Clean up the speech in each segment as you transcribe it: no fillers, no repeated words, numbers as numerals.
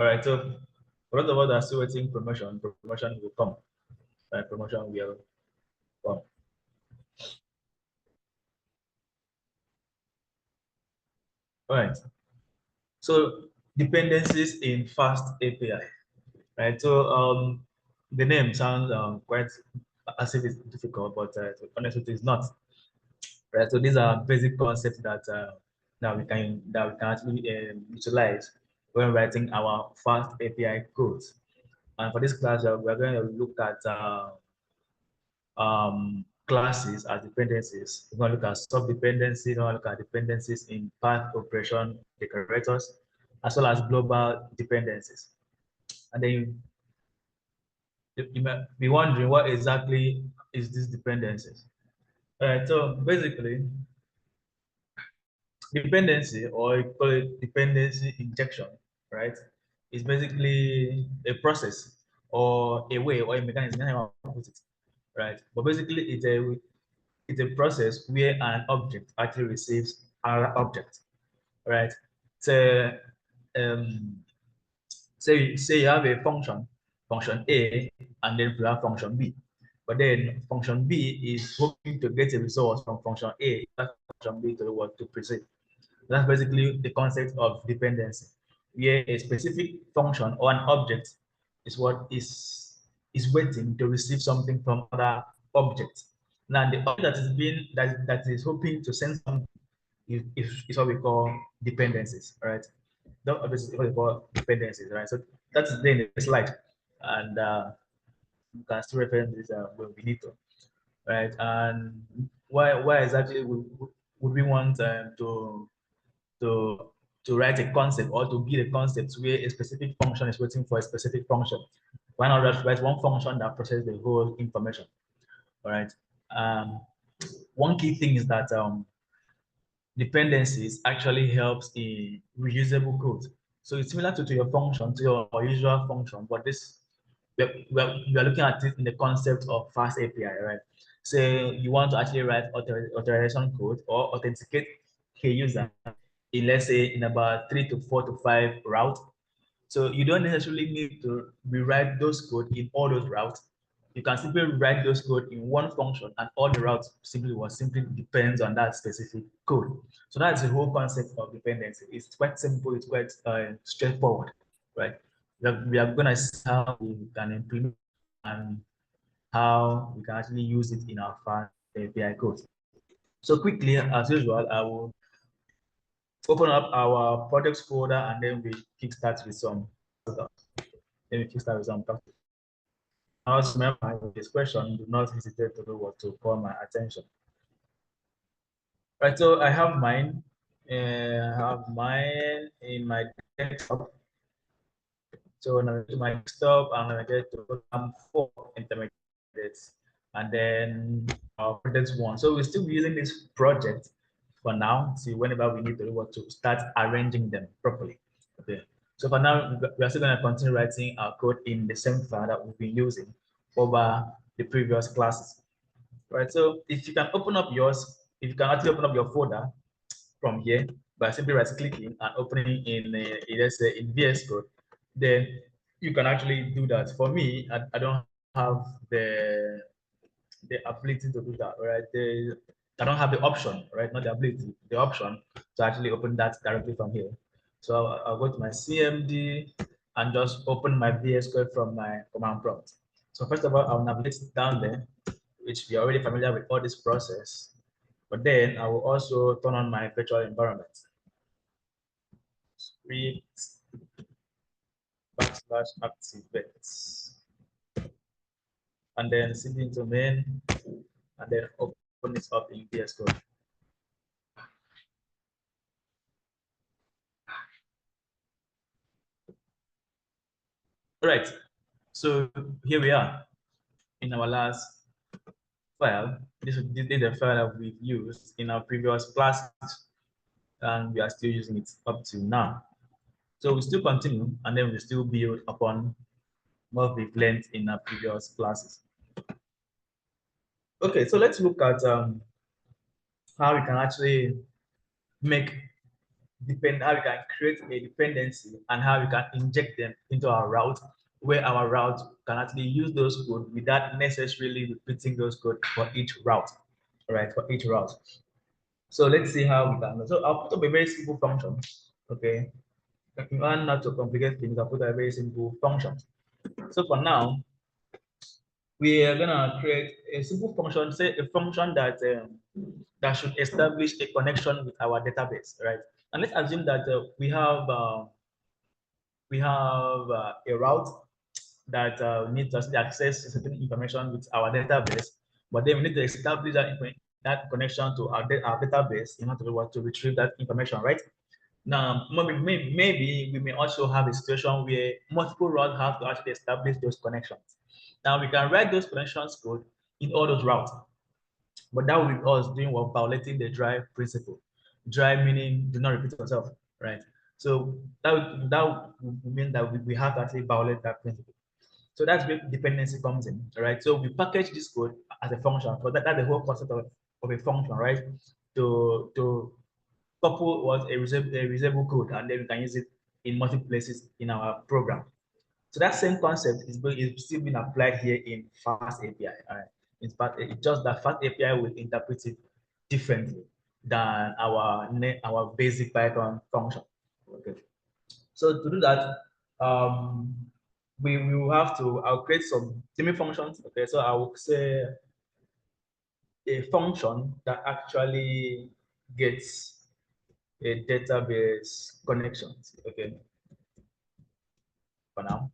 All right, so for those of us that are still waiting promotion will come. Right, promotion will come. All right. So dependencies in fast API. Right. So the name sounds quite as if it's difficult, but honestly, it's not. Right. So these are basic concepts that we can actually utilize when writing our fast API codes. And for this class, we're going to look at classes as dependencies. We're going to look at sub-dependencies, we're going to look at dependencies in path operation decorators, as well as global dependencies. And then you might be wondering what exactly is these dependencies. All right, so basically, dependency, or you call it dependency injection, right, is basically a process or a way or a mechanism, right? But basically, it's a process where an object actually receives another object, right? So, um, say you have a function A, and then you have function B, but then function B is hoping to get a result from function A, that function B to what to proceed. That's basically the concept of dependency, where a specific function or an object is what is waiting to receive something from other objects. Now, the object that is being that is hoping to send something is what we call dependencies, right? That obviously is what we call dependencies, right? So that's there in the slide, and you can still refer to this when we need to, right? And why exactly would we want to to write a concept or to build a concept where a specific function is waiting for a specific function? Why not just write one function that processes the whole information? All right. One key thing is that dependencies actually helps in reusable code. So it's similar to your function, to your usual function, but this we are looking at it in the concept of fast API, right? So you want to actually write authorization code or authenticate a user in, let's say, in about 3 to 4 to 5 routes. So you don't necessarily need to rewrite those code in all those routes. You can simply write those code in one function, and all the routes simply depends on that specific code. So that's the whole concept of dependency. It's quite simple. It's quite straightforward, right? We are going to see how we can implement and how we can actually use it in our fast API code. So quickly, as usual, I will open up our projects folder, and then we kickstart with some. Then we kickstart with some. Also, remember this question, do not hesitate to do what to call my attention. Right, so I have mine. I have mine in my desktop. So when I go to my desktop, I'm gonna get to program 4 intermediates, and then our project 1. So we're still using this project for now. See, whenever we need to do what to start arranging them properly. Okay. So for now, we are still gonna continue writing our code in the same file that we've been using over the previous classes. Right. So if you can open up yours, if you can actually open up your folder from here by simply right clicking and opening let's say in VS Code, then you can actually do that. For me, I don't have the ability to do that, right? I don't have the option, right? Not the ability, the option to actually open that directly from here. So I'll go to my CMD and just open my VS Code from my command prompt. So first of all, I'll navigate down there, which we are already familiar with all this process. But then I will also turn on my virtual environment. Script /activate, and then cd into main, and then open it up in VS Code. All right, so here we are in our last file. This is the file that we've used in our previous classes, and we are still using it up to now. So we still continue, and then we still build upon what we've learned in our previous classes. Okay, so let's look at how we can actually make how we can create a dependency and how we can inject them into our route, where our route can actually use those code without necessarily repeating those code for each route, right? For each route. So let's see how we can. So I'll put up a very simple function. Okay. And not to complicate things, I'll put a very simple function. So for now, we are gonna create a simple function, say a function that should establish a connection with our database, right? And let's assume that we have a route that needs us to access certain information with our database, but then we need to establish that connection to our database in order to be able to retrieve that information, right? Now, maybe we may also have a situation where multiple routes have to actually establish those connections. Now, we can write those connections code in all those routes, but that will be us doing what violating the drive principle. Drive meaning do not repeat yourself, right? So that would mean that we have to actually violate that principle. So that's where dependency comes in, right? So we package this code as a function. So that's the whole concept of a function, right? To couple what a reusable code, and then we can use it in multiple places in our program. So that same concept is still being applied here in Fast API. All right. In fact, it's just that Fast API will interpret it differently than our basic Python function. Okay. So to do that, um, we will have to. I'll create some semi functions. Okay. So I will say a function that actually gets a database connections. Okay. For now,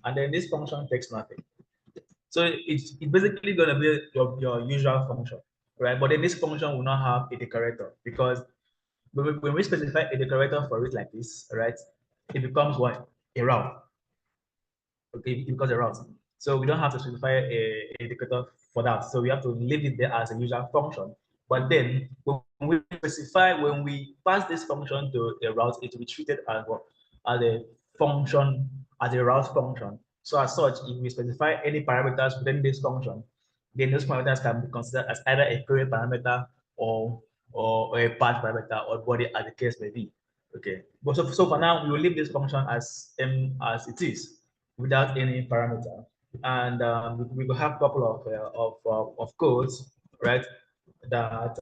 and then this function takes nothing. So it's basically going to be your usual function, right? But then this function will not have a decorator because when we specify a decorator for it like this, right, it becomes what? A route. Okay, it becomes a route. So we don't have to specify a decorator for that. So we have to leave it there as a usual function. But then when we pass this function to a route, it will be treated as what? As a function, as a route function. So as such, if we specify any parameters within this function, then those parameters can be considered as either a query parameter or a path parameter or body as the case may be. Okay. But so for now, we will leave this function as it is without any parameter. And we will have a couple of codes, right, that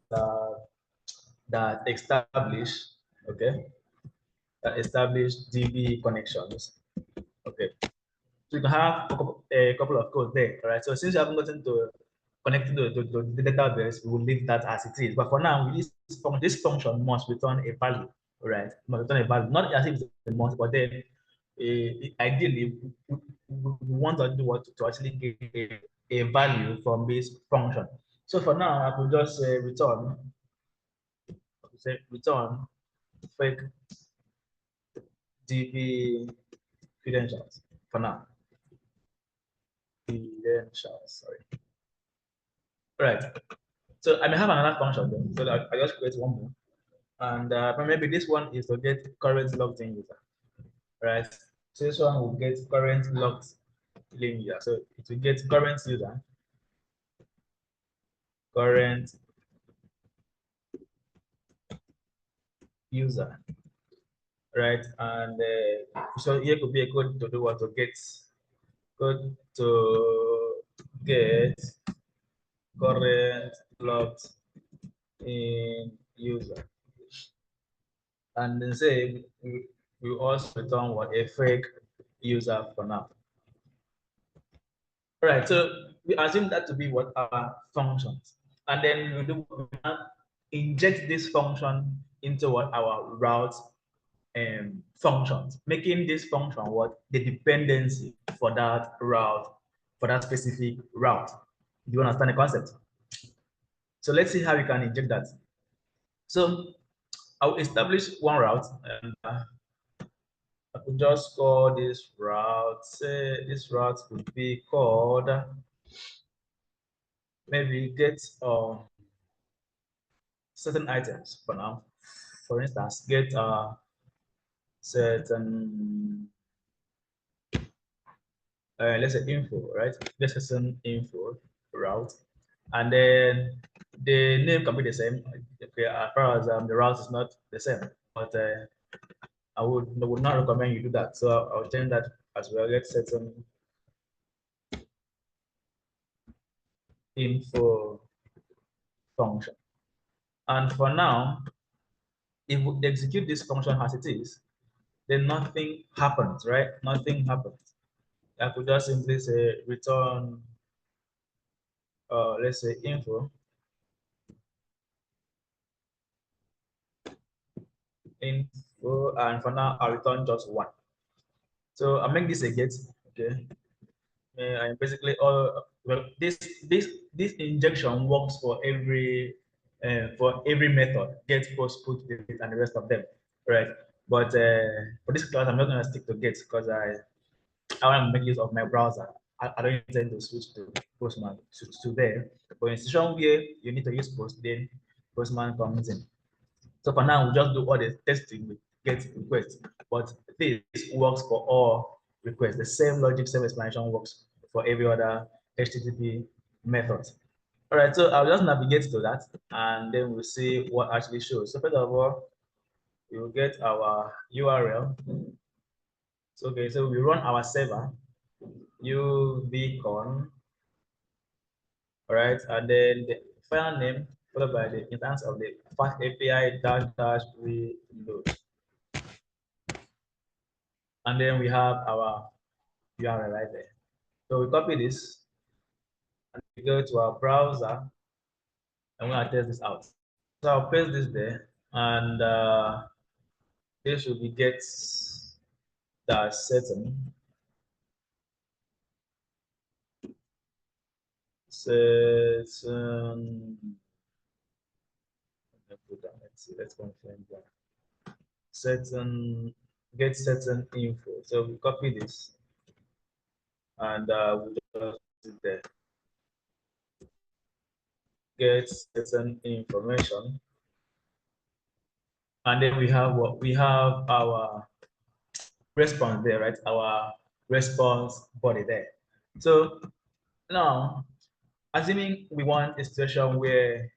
that establish, okay, that establish DB connections. Okay, so you can have a couple of codes there, all right? So since you haven't gotten to connected to the database, we will leave that as it is. But for now, this function must return a value, right? Must return a value, not as if it's a must, but then ideally, we want to do what to actually get a value from this function. So for now, I could just say return fake DB credentials for now. Credentials, sorry. Right. So I may have another function though. So I just create one more. And maybe this one is to get current logged in user. Right. So this one will get current logged in user. So it will get current user, current user, right? And so here could be a code to do what to get code to get current logged in user. And then say we also return what a fake user for now. All right, so we assume that to be what our functions. And then we inject this function into what our route functions, making this function what the dependency for that route, for that specific route. Do you understand the concept? So let's see how we can inject that. So I'll establish one route, and I could just call this route, say this route would be called, maybe get certain items for now. For instance, get certain, let's say info, right? Get certain info route. And then the name can be the same, okay, as far as the route is not the same. but I would not recommend you do that. So I'll change that as well. Let's set some info function. And for now, if we execute this function as it is, then nothing happens, right? Nothing happens. I could just simply say return, let's say info, and for now I'll return just one. So I'll make this a get, okay? And basically all well, this injection works for every method, get, post, put, delete, and the rest of them, right? But for this class, I'm not gonna stick to get because I want to make use of my browser. I don't intend to switch to Postman to there. But in situation where you need to use Post, then Postman comes in. So for now, we just do all the testing with get requests. But this works for all requests. The same logic, same explanation works for every other HTTP method. All right, so I'll just navigate to that and then we'll see what actually shows. So first of all, we will get our URL. So, okay, so we run our server, uvcon, all right, and then the file name followed by the instance of the fast API dash dash reload. And then we have our URL right there. So we copy this and we go to our browser and we're gonna test this out. So I'll paste this there and this will be get the setting. Let's see, let's confirm that. Certain get certain info. So we copy this and we just put it there. Get certain information. And then we have what we have our response there, right? Our response body there. So now, assuming we want a situation where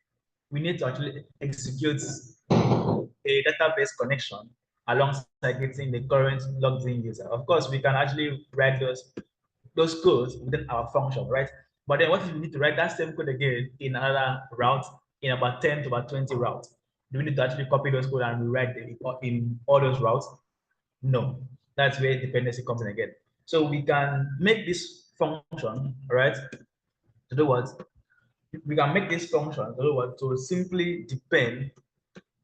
we need to actually execute a database connection alongside getting the current logged in user. Of course, we can actually write those codes within our function, right? But then what if we need to write that same code again in another route, in about 10 to about 20 routes? Do we need to actually copy those code and rewrite them in all those routes? No, that's where dependency comes in again. So we can make this function, right, to do what? We can make this function to do what? To simply depend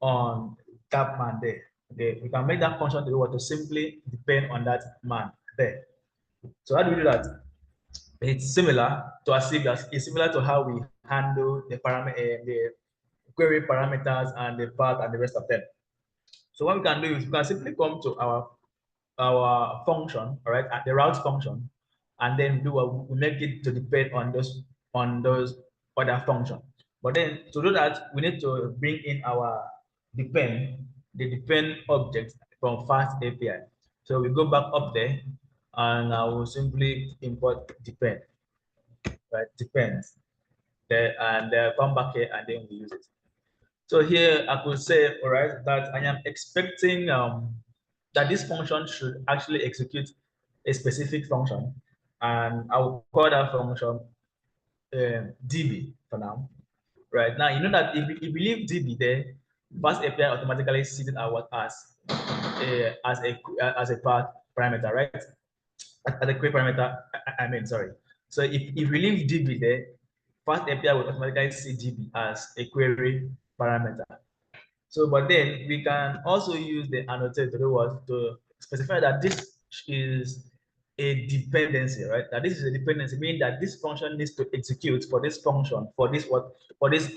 on that man there. Okay, we can make that function to do what? To simply depend on that man there. So how do we do that? It's similar to as if it's similar to how we handle the parameter, the query parameters and the path and the rest of them. So what we can do is we can simply come to our function, all right, at the route function, and then we make it to depend on those other functions. But then to do that, we need to bring in our the depend object from fast API. So we go back up there, and I will simply import depend, right? Depends there, and come back here, and then we use it. So here I could say, all right, that I am expecting that this function should actually execute a specific function, and I will call that function DB for now. Right now, you know that if we leave DB there, Fast API automatically sees it out as a path parameter, right? As a query parameter, I mean, sorry. So if we leave DB there, Fast API will automatically see DB as a query parameter. So, but then we can also use the annotator to specify that this is a dependency, right? That this is a dependency, meaning that this function needs to execute for this function, for this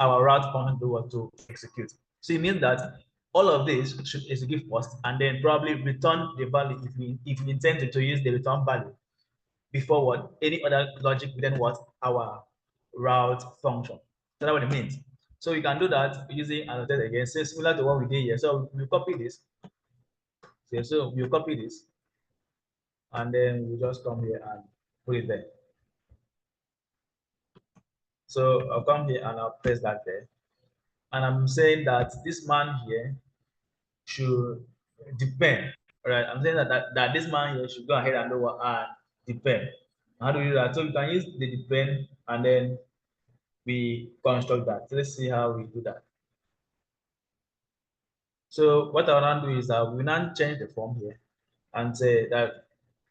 our route function to execute. So it means that all of this should execute first, and then probably return the value if we intend to use the return value before what any other logic within what our route function. So that's what it means. So you can do that using annotated again, so similar to what we did here. So we copy this. So we copy this, and then we just come here and put it there. So I'll come here and I'll place that there. And I'm saying that this man here should depend. All right, I'm saying that this man here should go ahead and do what depend. How do we do that? So we can use the depend and then we construct that. So let's see how we do that. So what I want to do is that we now change the form here and say that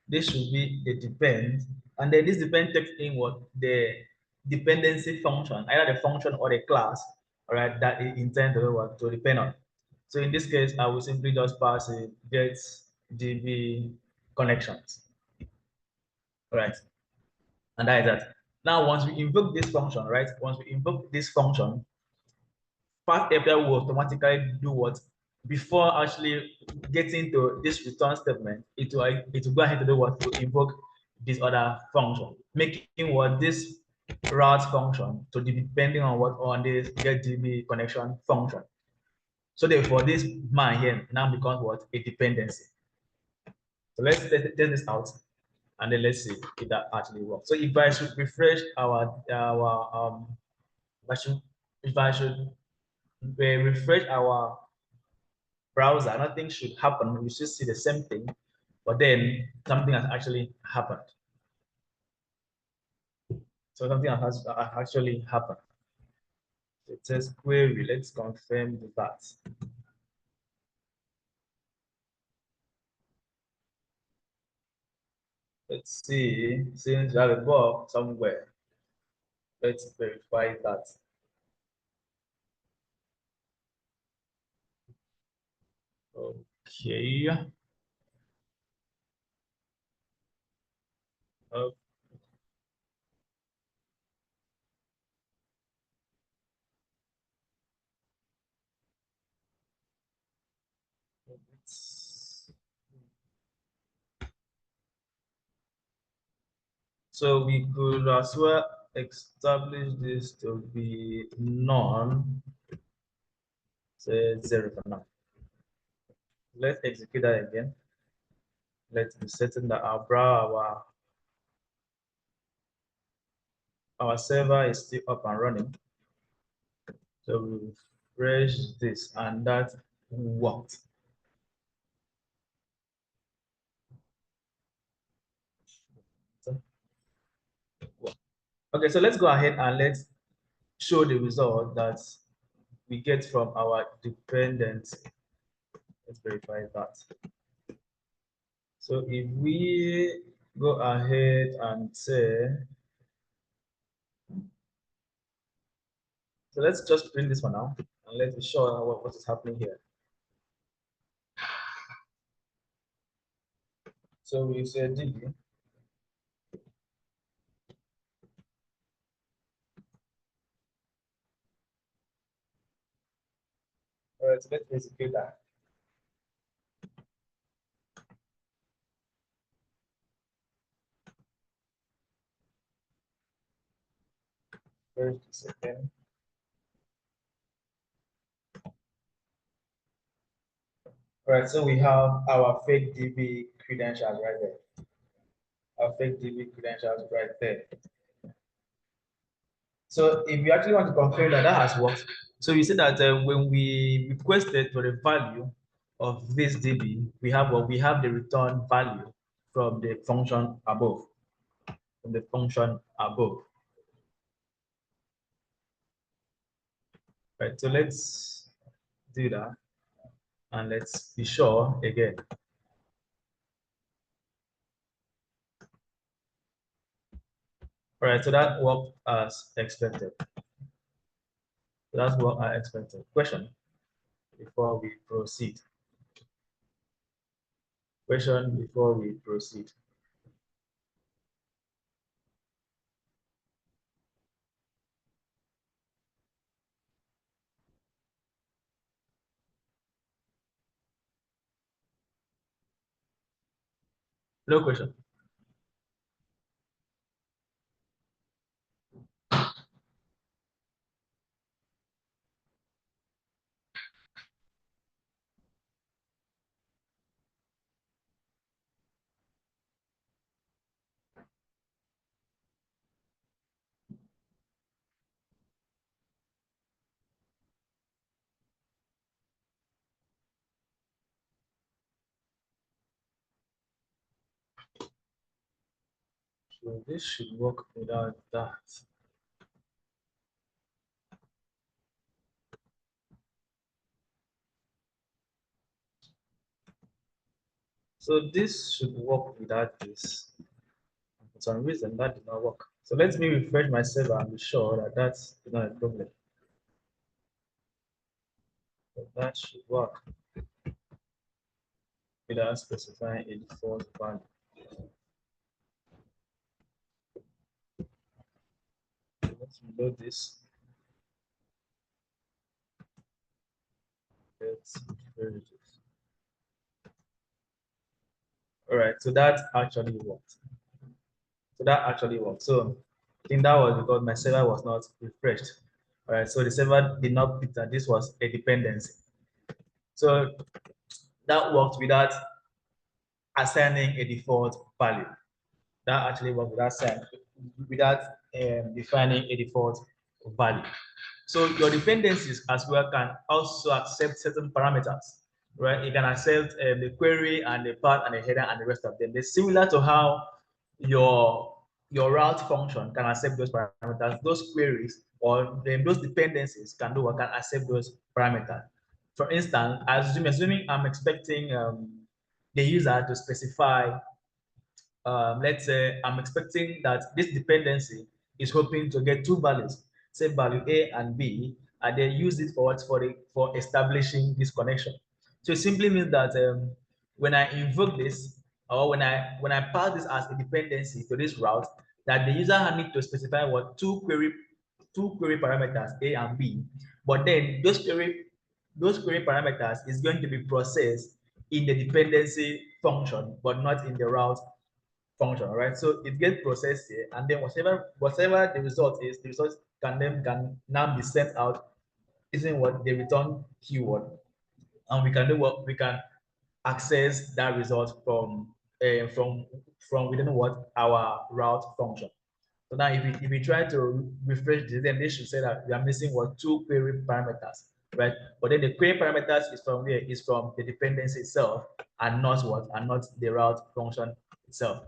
this should be the depend, and then this depend takes in what the dependency function, either the function or the class, all right, that it intends to what to depend on. So in this case, I will simply just pass a get db connections, all right, and that is that. Now, once we invoke this function, right, once we invoke this function, fast API will automatically do what? Before actually getting to this return statement, it will go ahead to do what? To invoke this other function, making what this route function to be depending on what on this get DB connection function. So therefore, this man here now becomes what? A dependency. So let's test this out and then let's see if that actually works. So if I should refresh I should if I should refresh our browser, nothing should happen. You should see the same thing, but then something has actually happened. So something has actually happened. It says query. Let's confirm that. Let's see. Since you have a bug somewhere, let's verify that. Okay. Uh, so we could as well establish this to be none. Say 0 for now. Let's execute that again. Let's be certain that our server is still up and running. So we refresh this and that worked. Okay, so let's go ahead and let's show the result that we get from our dependency. Let's verify that. So if we go ahead and say, so let's just print this one out and let's be sure what is happening here. So we say db. All right, so let's execute that. First, second. All right, so we have our fake DB credentials right there. Our fake DB credentials right there. So if you actually want to confirm that that has worked, so you see that when we requested for the value of this DB, we have what we have the return value from the function above, from the function above. Right. So let's do that, and let's be sure again. All right. So that worked as expected. So that's what I expected. Question before we proceed. Question before we proceed. No question. So this should work without that. So this should work without this. For some reason, that did not work. So let me refresh my server and be sure that that's not a problem. But that should work without specifying a default value. Let's reload this. Let's refresh it. All right, so that actually worked. So that actually worked. So I think that was because my server was not refreshed. All right, so the server did not pick that this was a dependency. So that worked without assigning a default value. That actually worked without defining a default value. So your dependencies as well can also accept certain parameters, right? You can accept the query and the path and the header and the rest of them. They're similar to how your your route function can accept those parameters. Those queries or those dependencies can accept those parameters. For instance, assuming I'm expecting the user to specify let's say I'm expecting that this dependency is hoping to get two values, say value A and B, and then use it for establishing this connection. So it simply means that when I invoke this or when I pass this as a dependency to this route, that the user need to specify what two query parameters A and B, but then those query parameters is going to be processed in the dependency function, but not in the route function, right? So it gets processed here, and then whatever the result is, the result can now be sent out using what the return keyword, and we can do what we can access that result from within what our route function. So now if we try to refresh this, then they should say that we are missing what two query parameters, right? But then the query parameters is from where? Is from the dependency itself and not what? And not the route function itself.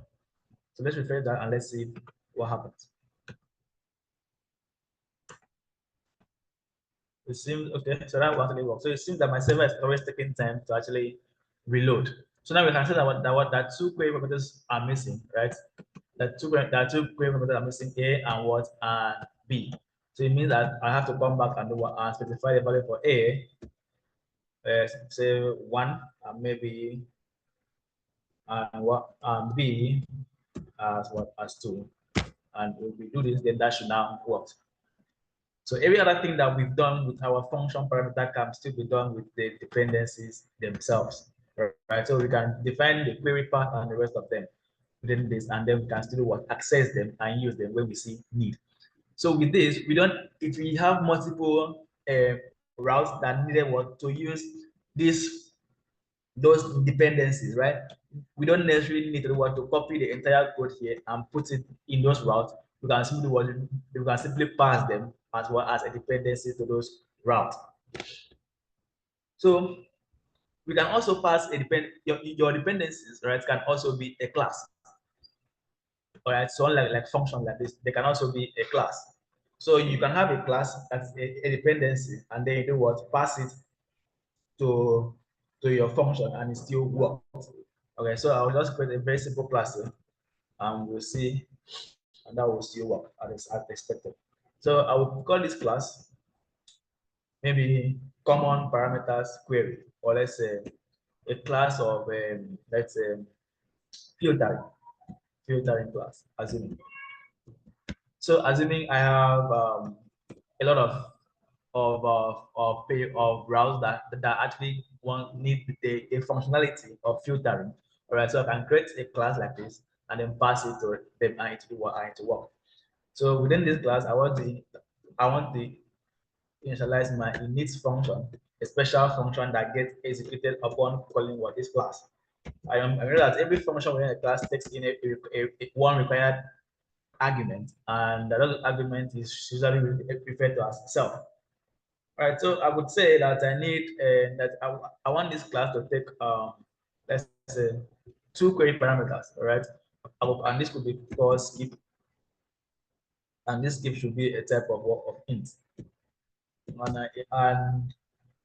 So let's refresh that and let's see what happens. It seems okay. So that will actually work. So it seems that my server is always taking time to actually reload. So now we can see that two query parameters are missing, right? That two query parameters are missing, A and what and B. So it means that I have to come back and do what and specify the value for A, say 1 and maybe and what and B as what as 2. And if we do this, then that should now work. So every other thing that we've done with our function parameter can still be done with the dependencies themselves, right? So we can define the query path and the rest of them within this, and then we can still what access them and use them when we see need. So with this, we don't if we have multiple routes that needed what to use this those dependencies, right? We don't necessarily need to want to copy the entire code here and put it in those routes. We can simply pass them as well as a dependency to those routes. So we can also pass your dependencies, right? Can also be a class. All right, so like function like this, they can also be a class. So you can have a class that's a dependency, and then you do what? Pass it to your function, and it still works. Okay, so I'll just create a very simple class here, and we'll see, and that will still work as expected. So I will call this class maybe common parameters query, or let's say a class of let's say filtering class, assuming. So assuming I have a lot of routes that actually need the functionality of filtering. All right, so I can create a class like this and then pass it to them and it to do what I need to work. So within this class, I want to initialize my init function, a special function that gets executed upon calling what this class. I know that every function within a class takes in one required argument, and that other argument is usually referred to as self. All right, so I would say that I need that I want this class to take let's say two query parameters. All right, and this could be called skip, and this skip should be a type of int, and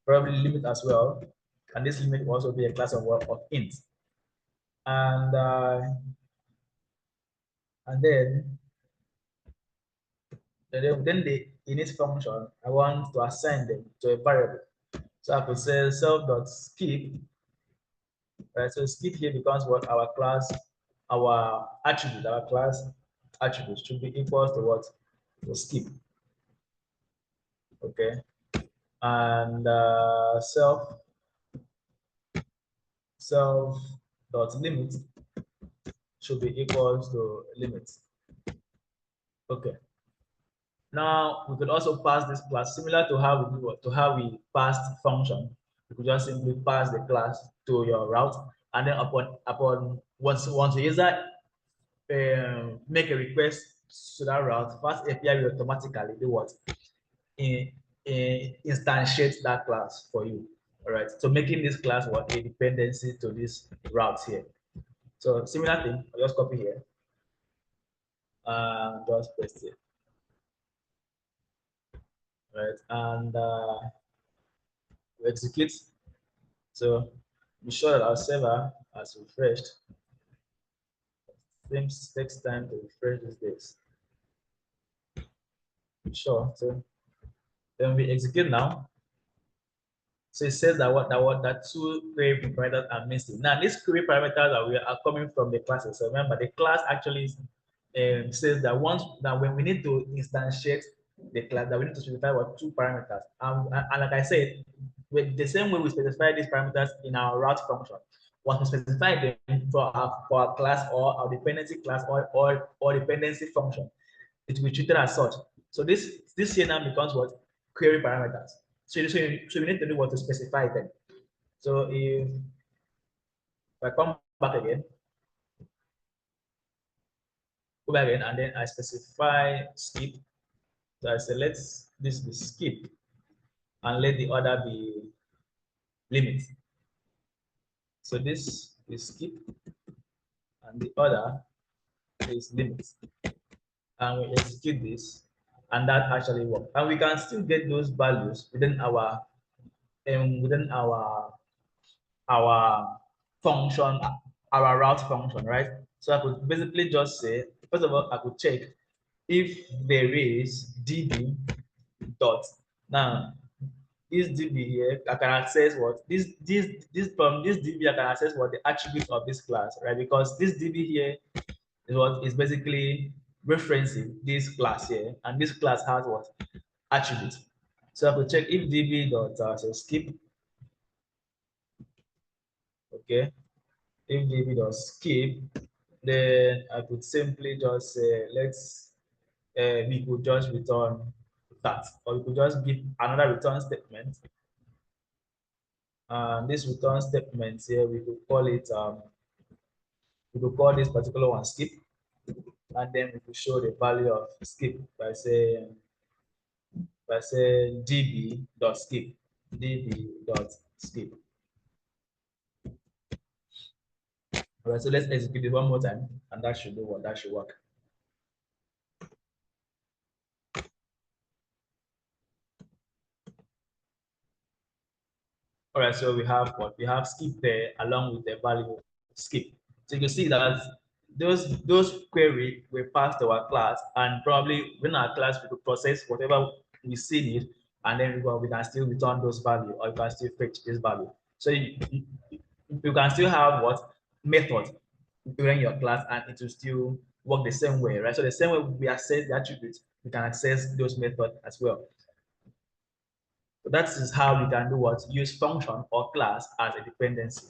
probably limit as well, and this limit will also be a class of int, and uh, and then the init function, I want to assign them to a variable. So I could say self.skip, right? So skip here becomes what our class, our attribute, our class attribute should be equals to what? To skip, okay? And self dot limit should be equals to limit. Okay. Now we could also pass this class similar to how we do to how we passed function. You could just simply pass the class to your route, and then upon once the user make a request to that route, fast API will automatically do what? In, instantiate that class for you. All right. So making this class what a dependency to this route here. So similar thing, I'll just copy here and just paste it. Right. And we execute. So be sure that our server has refreshed. Things takes time to refresh these days. Be sure. So then we execute now. So it says that two query parameters are missing. Now these query parameters are coming from the classes. So remember, the class actually says that when we need to instantiate the class, that we need to specify what two parameters. And like I said, with the same way we specify these parameters in our route function, once we specify them for our class or our dependency class or dependency function, it will be treated as such. So this here now becomes what? Query parameters. So we need to do what to specify them. So if I come back again, go back again, and then I specify skip. So I select this be skip and let the other be limit. So this is skip and the other is limit. And we execute this, and that actually works. And we can still get those values within our function, our route function, right? So I could basically just say, first of all, I could check if there is db dot. Now, this db here, I can access what this from this db I can access what the attribute of this class, right? Because this db here is what is basically referencing this class here, and this class has what attribute. So I could check if db dot so skip, okay. If db dot skip, then I could simply just say we could just return that, or we could just give another return statement. And this return statement here, we could call it we could call this particular one skip, and then we could show the value of skip by saying db.skip. All right, so let's execute it one more time, and that should do what that should work. All right, so we have what? We have skip there along with the value skip. So you can see that those query were passed to our class, and probably when our class we could process whatever we see it, and then we can still return those value, or you can still fetch this value. So you can still have what method during your class, and it will still work the same way, right? So the same way we access the attributes, we can access those methods as well. So that is how we can do what? Use function or class as a dependency.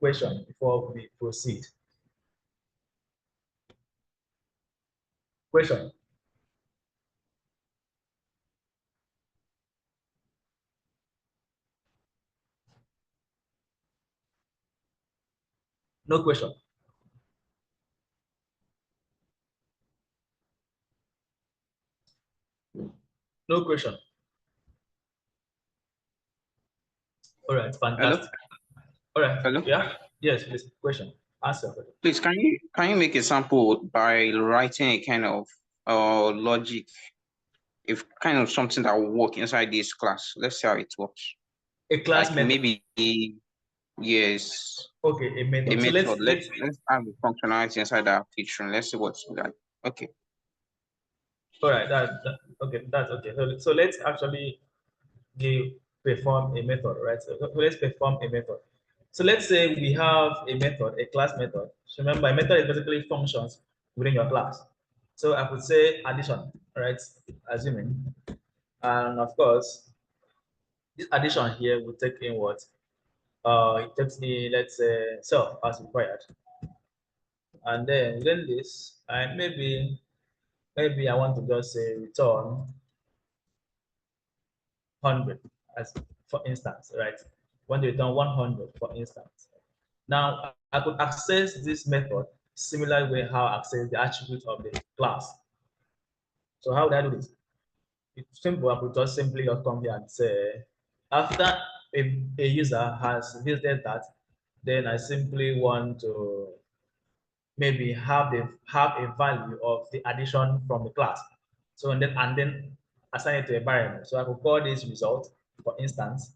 Question before we proceed. Question. No question. No question. All right, fantastic. Hello? All right, Hello? yeah, yes, please. Question. Answer. Please, can you make a sample by writing a kind of logic, if kind of something that will work inside this class? Let's see how it works. A class Like method. maybe, yes, Okay, a a method. So method. let's Let's have a functionality inside that application. Let's see what's like. Okay. all right. Okay. That's okay. So let's actually give perform a method, right? So let's perform a method. So let's say we have a method, a class method. So remember, a method is basically functions within your class. So I could say addition, right? Assuming, and of course, this addition here will take in what? It takes in, let's say, self as required, and then within this, I maybe I want to just say return 100 as for instance, right? Want to return 100 for instance. Now I could access this method similar way how I access the attribute of the class. So how would I do this? It's simple. I could just simply just come here and say after a user has visited that, then I simply want to maybe have a value of the addition from the class. So and then assign it to a variable. So I could call this result, for instance.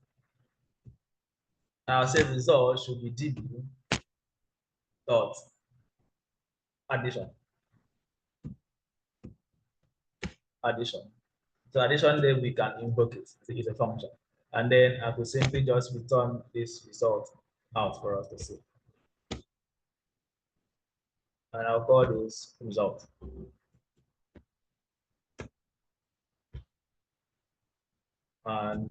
I'll say result should be db dot addition. Addition. So addition then we can invoke it. It's a function. And then I could simply just return this result out for us to see. And I'll call this result. And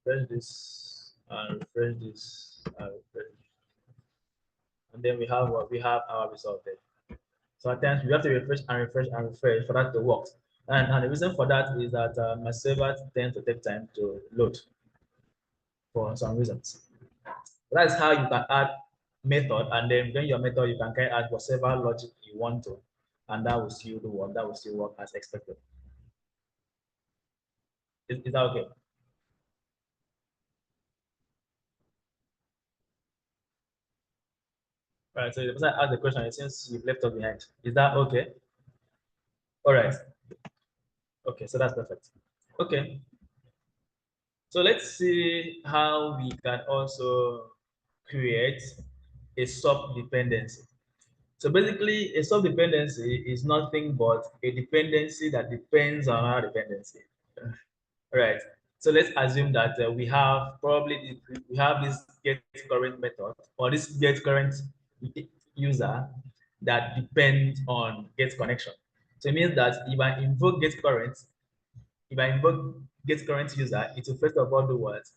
refresh this and refresh this and refresh. And then we have what we have our result there. So at times we have to refresh and refresh and refresh for that to work. And the reason for that is that my server tends to take time to load for some reasons. That's how you can add method, and then when your method you can carry out whatever logic you want to, and that will still do what that will still work as expected. Is that okay? All right. So the person asked the question since you've left us behind. Is that okay? All right. Okay. So that's perfect. Okay. So let's see how we can also create a sub-dependency. So basically, a sub-dependency is nothing but a dependency that depends on our dependency. Right. So let's assume that we have we have this get current method or this get current user that depends on get connection. So it means that if I invoke get current user, it will first of all do what?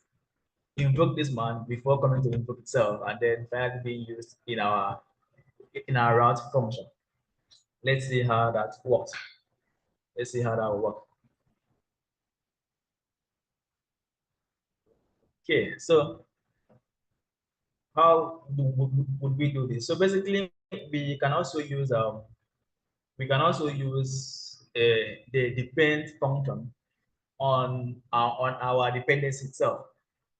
Invoke this man before coming to invoke itself, and then finally being used in our route function. Let's see how that works. Let's see how that will work. Okay, so how would we do this? So basically, we can also use the depend function on our dependency itself,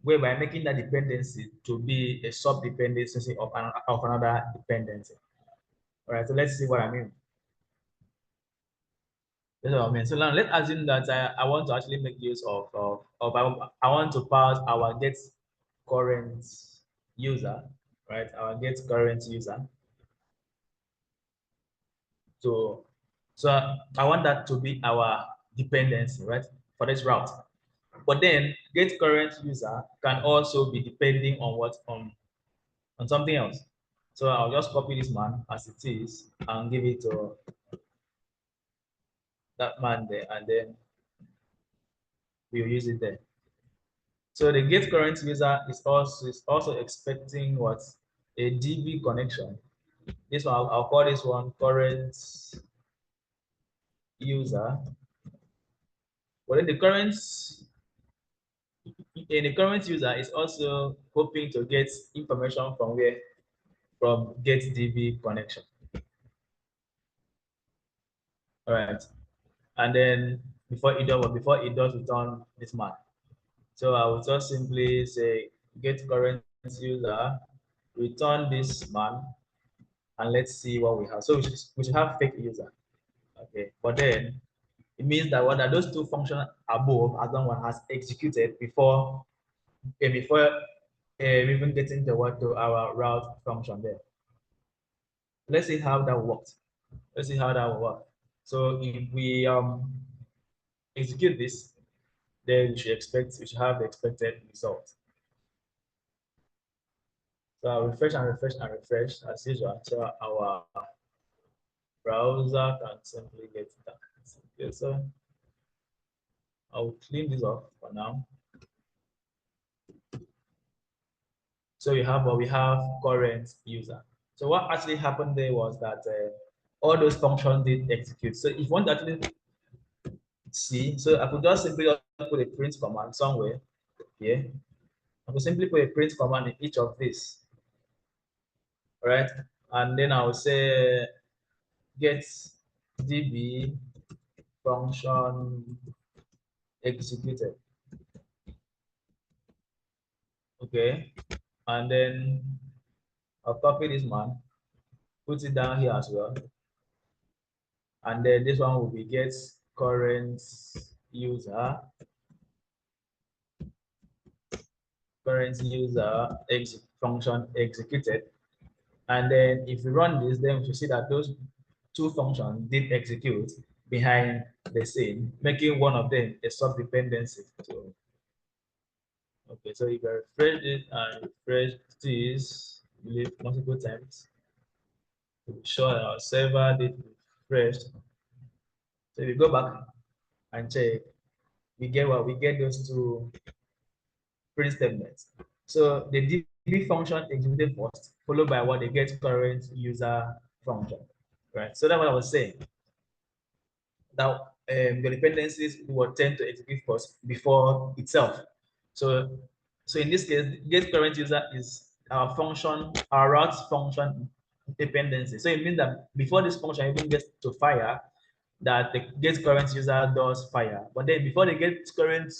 whereby making that dependency to be a sub dependency of another dependency. All right, so let's see what I mean. That's what I mean. So now let's assume that I want to actually make use I want to pass our get current user, right? Our get current user to so I want that to be our dependency, right? For this route. But then get current user can also be depending on what on something else. So I'll just copy this man as it is and give it to that man there, and then we'll use it there. So the get current user is also expecting what a DB connection. This one I'll call this one current user. But then the current user is also hoping to get information from where from get DB connection. All right, and then before it does return this man. So I will just simply say get current user, return this man, and let's see what we have. So we should have fake user. Okay, but then it means that what are those two functions above as long one has executed before even getting the word to our route function there. Let's see how that works. Let's see how that will work. So if we execute this, then we should have the expected result. So I'll refresh and refresh and refresh as usual. So our browser can simply get that. Okay, so I'll clean this off for now. So we have current user. So what actually happened there was that all those functions did execute. So if you want to actually see, so I could just simply put a print command somewhere here. I could simply put a print command in each of these, right? And then I will say get db function executed. Okay, and then I'll copy this man, put it down here as well, and then this one will be get current user function executed. And then if we run this, then we should see that those two functions did execute behind the scene, making one of them a sub-dependency. So, okay, so if I refresh it and refresh this multiple times, to be sure that our server did refresh. So if we go back and check, we get what we get those two print statements. So the DB function executed first, followed by what they get current user function, right? So that's what I was saying. Now, the dependencies will tend to execute first before itself. So, so in this case, get current user is our function, our route function dependency. So it means that before this function even gets to fire, that the get current user does fire. But then before the get current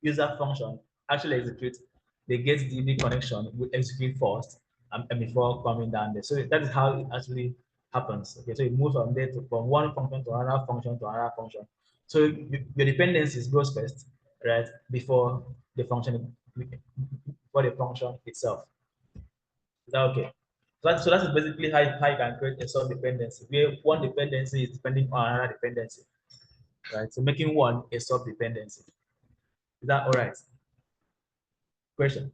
user function actually execute, the get DB connection will execute first and before coming down there. So that is how it actually happens. Okay, so it moves from there from one function to another function to another function. So your dependencies goes first, right, before the function itself. Is that okay? So that's basically how you can create a sub dependency where one dependency is depending on another dependency, right? So making one a sub dependency. Is that all right? Question.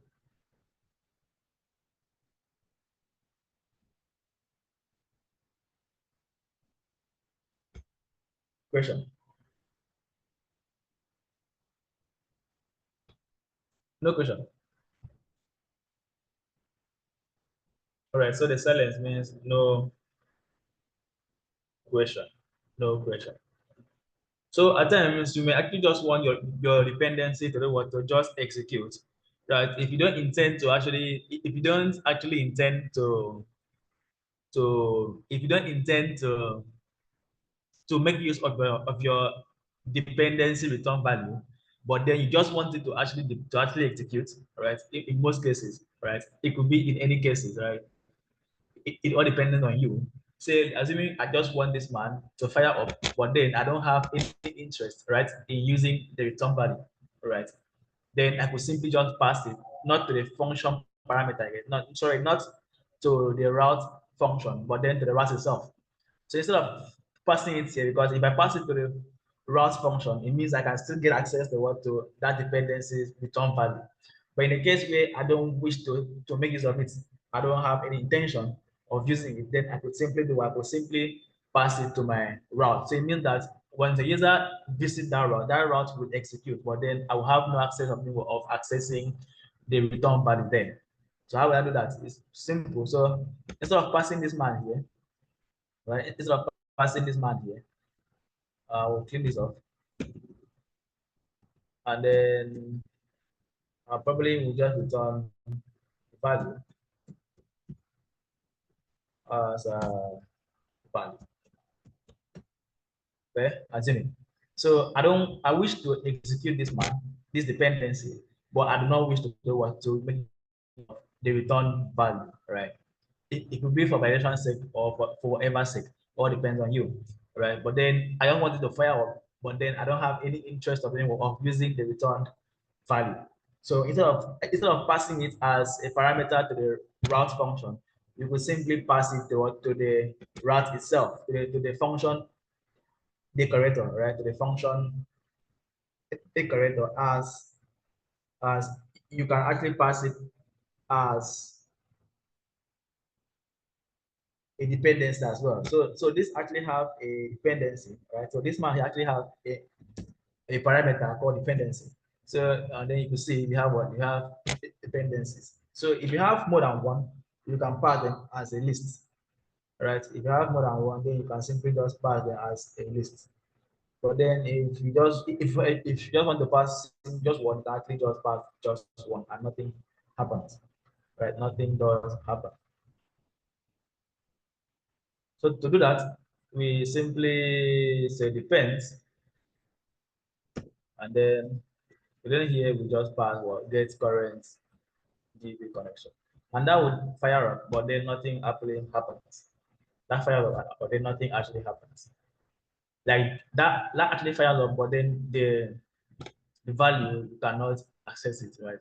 Question. No question. All right. So the silence means no question. No question. So at times you may actually just want your dependency to do what to just execute. Right. If you don't intend to actually, if you don't actually intend if you don't intend to make use of your dependency return value, but then you just want it to actually execute, right? In most cases, right? It could be in any cases, right? It all depends on you. Say, assuming I just want this man to fire up, but then I don't have any interest, right, in using the return value, right? Then I could simply just pass it, not to the function parameter again, not to the route function, but then to the route itself. So instead of passing it here, because if I pass it to the route function, it means I can still get access to that dependency's return value. But in the case where I don't wish to make use of it, I don't have any intention of using it, then I could simply pass it to my route. So it means that when the user visits that route will execute, but then I will have no access of accessing the return value then. So how will I do that? It's simple. So instead of passing this man here, right? Instead of passing this man here, we'll clean this off. And then probably we'll just return the value as a value. Okay, assuming. So I wish to execute this dependency, but I do not wish to do what to make the return value, right? It could be for validation sake or for whatever sake, all depends on you, right? But then I don't want it to fire up, but then I don't have any interest of using the return value. So instead of passing it as a parameter to the route function, you could simply pass it to the route itself, to the function decorator, right? To the function decorator as you can actually pass it as a dependency as well. So this actually have a dependency, right? So this man actually have a parameter called dependency. So and then you can see we have what you have dependencies. So if you have more than one, you can pass them as a list, right? If you have more than one, then you can simply just pass them as a list. But then if you just want to pass just one, actually just pass just one and nothing happens, right? Nothing does happen. So to do that, we simply say depends, and then within here we just pass what get current GB connection, and that would fire up, but then nothing actually happens. That fires up, but then nothing actually happens. Like that actually fires up, but then the value you cannot access it, right?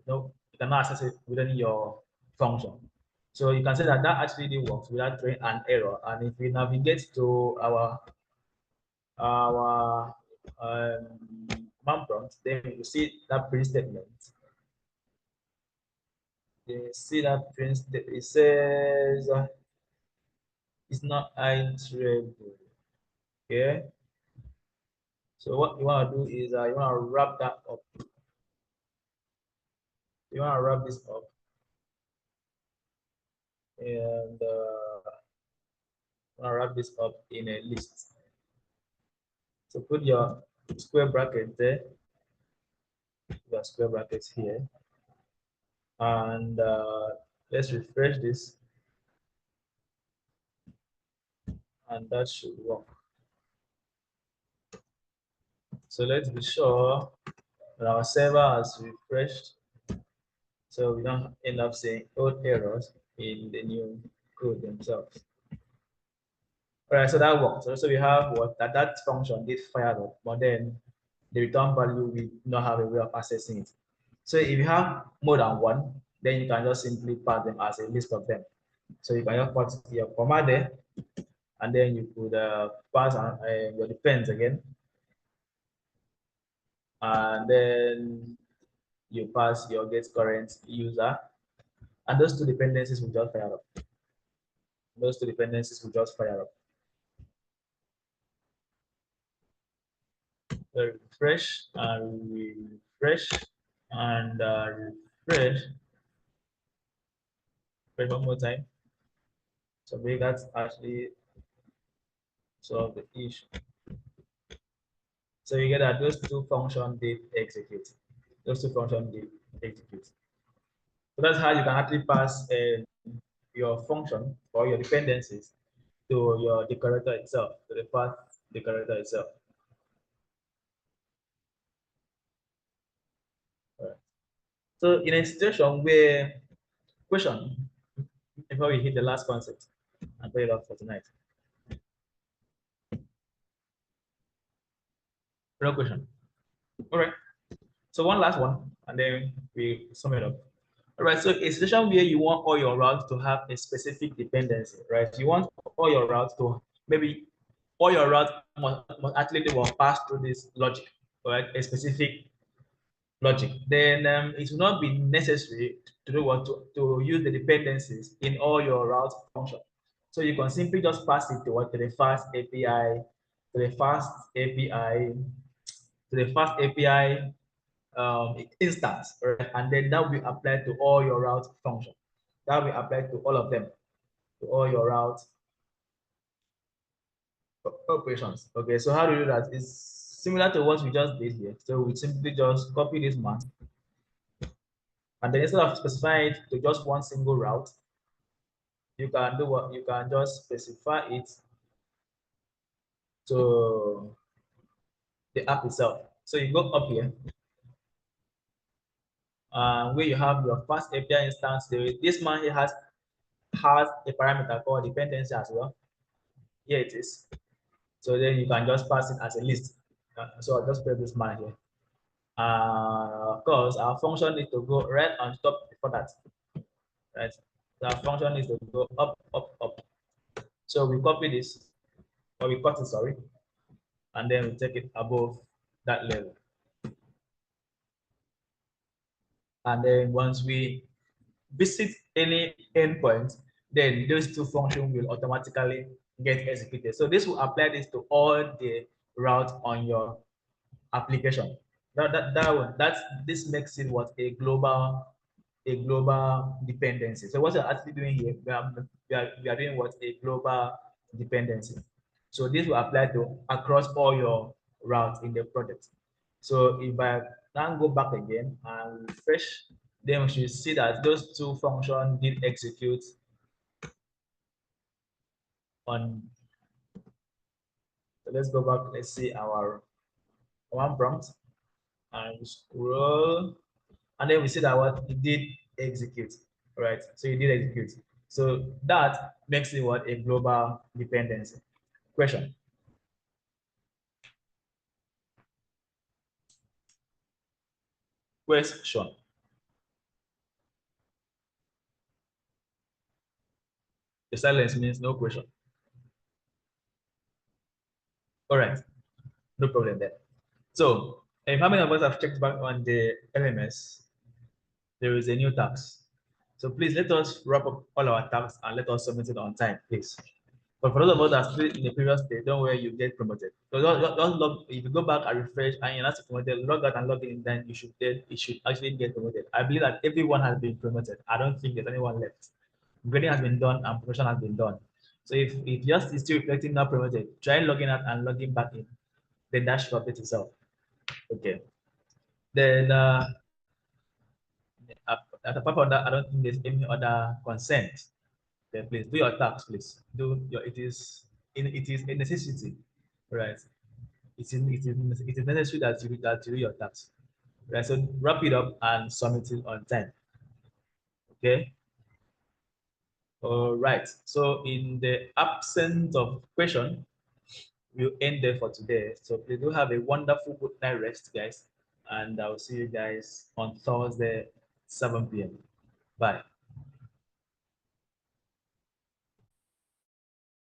No, you cannot access it within your function. So you can say that actually works without throwing an error. And if we navigate to our command prompt, then you see that print statement. You see that print statement. It says it's not iterable. Okay. So what you want to do is you want to wrap that up. You want to wrap this up, and wrap this up in a list. So put your square bracket there, your square brackets here, and let's refresh this, and that should work. So let's be sure that our server has refreshed, so we don't end up seeing old errors in the new code themselves. All right, so that works. So we have what that function did fire up, but then the return value we don't have a way of accessing it. So if you have more than one, then you can just simply pass them as a list of them. So you can just put your comma there, and then you could pass your depends again, and then you pass your get current user, and those two dependencies will just fire up. Those two dependencies will just fire up. So refresh and refresh and refresh. Wait one more time. So maybe that's actually solve the issue. So you get that those two functions did execute. Those two functions did execute. So that's how you can actually pass your function or your dependencies to your decorator itself, to the path decorator itself. All right. So in a situation where question, before we hit the last concept and put it up for tonight. No question. All right. So one last one, and then we sum it up. All right. So a situation where you want all your routes to have a specific dependency, right? You want all your routes to maybe all your routes must actually will pass through this logic, right? A specific logic. Then it will not be necessary to do what to use the dependencies in all your route function. So you can simply just pass it to what to the fast API, to the fast API, to the fast API instance, right? And then that will be applied to all your route function. That will be applied to all of them, to all your route operations. Okay, so how do you do that? It's similar to what we just did here. So we simply just copy this man, and then instead of specifying it to just one single route, you can do what you can just specify it to the app itself. So you go up here, where you have your first API instance. This man here has a parameter called dependency as well. Here it is. So then you can just pass it as a list. So I'll just put this man here. Of course, our function needs to go right on top before that. Right? So our function needs to go up, up, up. So we copy this, or we cut it, sorry, and then we take it above that level. And then once we visit any endpoint, then those two functions will automatically get executed. So this will apply this to all the routes on your application. This makes it what a global dependency. So what you're actually doing here, we are doing what a global dependency. So this will apply to across all your routes in the project. So if I now go back again and refresh, then we should see that those two functions did execute on. So let's go back. Let's see our one prompt and scroll, and then we see that what it did execute, right? So it did execute. So that makes it what a global dependency. Question. Question. The silence means no question. All right, no problem there. So if how many of us have checked back on the LMS, there is a new task. So please let us wrap up all our tasks and let us submit it on time, please. But for those of us that are still in the previous state, don't worry, you get promoted. So don't log, if you go back and refresh and you're not promoted, log out and log in, then it should actually get promoted. I believe that everyone has been promoted. I don't think there's anyone left. Grading has been done and promotion has been done. So if just is still reflecting not promoted, try logging out and logging back in. Then that should update itself. Okay. Then apart from that, I don't think there's any other consent. Then please do your tax, please. Do your it is a necessity, right? It is necessary that you do your tax. Right. So wrap it up and submit it on time. Okay. All right. So in the absence of question, we'll end there for today. So please do have a wonderful good night rest, guys. And I'll see you guys on Thursday, 7 p.m. Bye.